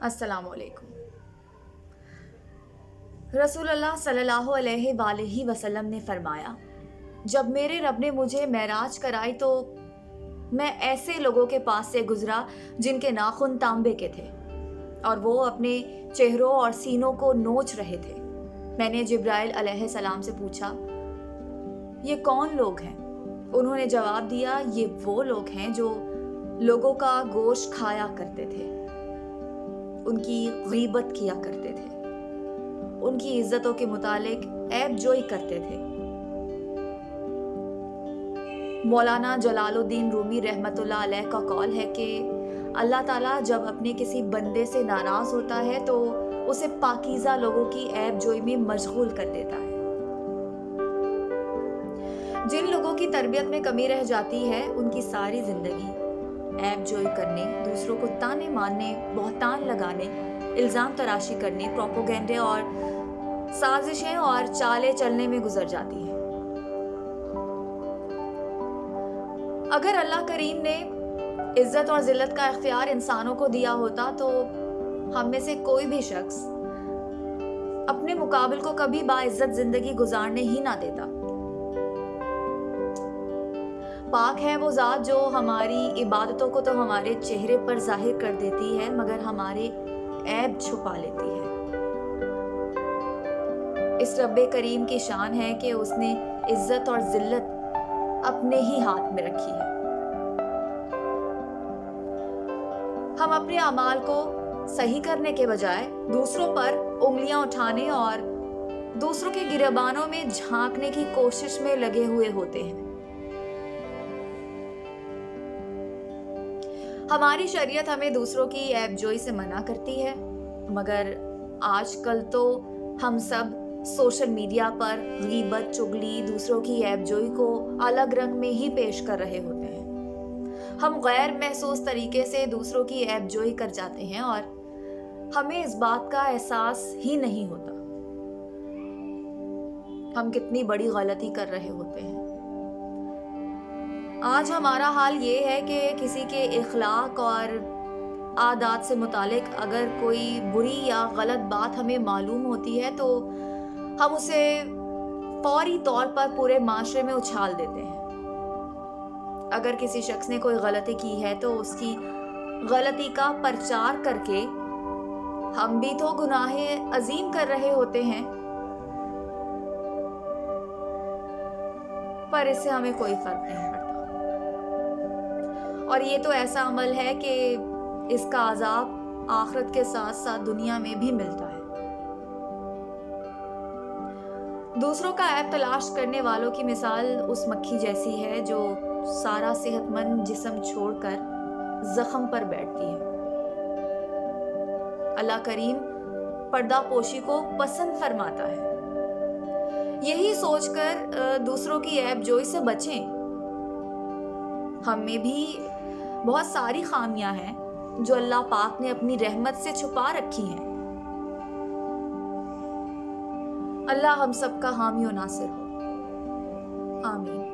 अस्सलाम वालेकुम। रसूल अल्लाह सल्लल्लाहु अलैहि वसल्लम ने फरमाया, जब मेरे रब ने मुझे मेराज कराई तो मैं ऐसे लोगों के पास से गुजरा जिनके नाखून तांबे के थे और वो अपने चेहरों और सीनों को नोच रहे थे। मैंने जिब्राइल अलैहिस्सलाम से पूछा, ये कौन लोग हैं? उन्होंने जवाब दिया, ये वो लोग हैं जो लोगों का गोश्त खाया करते थे, उनकी गीबत किया करते थे, उनकी इज्जतों के मुतालिक ऐब जोई करते थे। मौलाना जलालुद्दीन रूमी रहमतुल्लाह अलैह का कौल है कि अल्लाह ताला जब अपने किसी बंदे से नाराज होता है तो उसे पाकीज़ा लोगों की ऐब जोई में मशगूल कर देता है। जिन लोगों की तरबियत में कमी रह जाती है, उनकी सारी जिंदगी ऐब जोई करने, दूसरों को ताने मारने, बहतान लगाने, इल्ज़ाम तराशी करने, प्रोपोगेंडे और साजिशें और चालें चलने में गुजर जाती है। अगर अल्लाह करीम ने इज्जत और जिल्लत का इख्तियार इंसानों को दिया होता तो हम में से कोई भी शख्स अपने मुकाबिल को कभी बाइज्जत जिंदगी गुजारने ही ना देता। पाक है वो ज़ात जो हमारी इबादतों को तो हमारे चेहरे पर जाहिर कर देती है मगर हमारे ऐब छुपा लेती है। इस रब्बे करीम की शान है कि उसने इज्जत और जिल्लत अपने ही हाथ में रखी है। हम अपने अमाल को सही करने के बजाय दूसरों पर उंगलियां उठाने और दूसरों के गिरेबानों में झांकने की कोशिश में लगे हुए होते हैं। हमारी शरीयत हमें दूसरों की ऐबजोई से मना करती है, मगर आजकल तो हम सब सोशल मीडिया पर गीबत, चुगली, दूसरों की ऐबजोई को अलग रंग में ही पेश कर रहे होते हैं। हम गैर महसूस तरीके से दूसरों की ऐबजोई कर जाते हैं और हमें इस बात का एहसास ही नहीं होता हम कितनी बड़ी गलती कर रहे होते हैं। आज हमारा हाल ये है कि किसी के इखलाक और आदात से मुतालिक अगर कोई बुरी या गलत बात हमें मालूम होती है तो हम उसे फौरी तौर पर पूरे माशरे में उछाल देते हैं। अगर किसी शख्स ने कोई गलती की है तो उसकी गलती का प्रचार करके हम भी तो गुनाहे अजीम कर रहे होते हैं, पर इससे हमें कोई फर्क नहीं पड़ता। और ये तो ऐसा अमल है कि इसका अजाब आखिरत के साथ साथ दुनिया में भी मिलता है। दूसरों का ऐब तलाश करने वालों की मिसाल उस मक्खी जैसी है जो सारा सेहतमंद जिस्म छोड़कर जख्म पर बैठती है। अल्लाह करीम पर्दा पोशी को पसंद फरमाता है। यही सोचकर दूसरों की ऐबजोई से बचें। हम में भी बहुत सारी खामियां हैं जो अल्लाह पाक ने अपनी रहमत से छुपा रखी हैं। अल्लाह हम सबका हामी और नासिर हो। आमीन।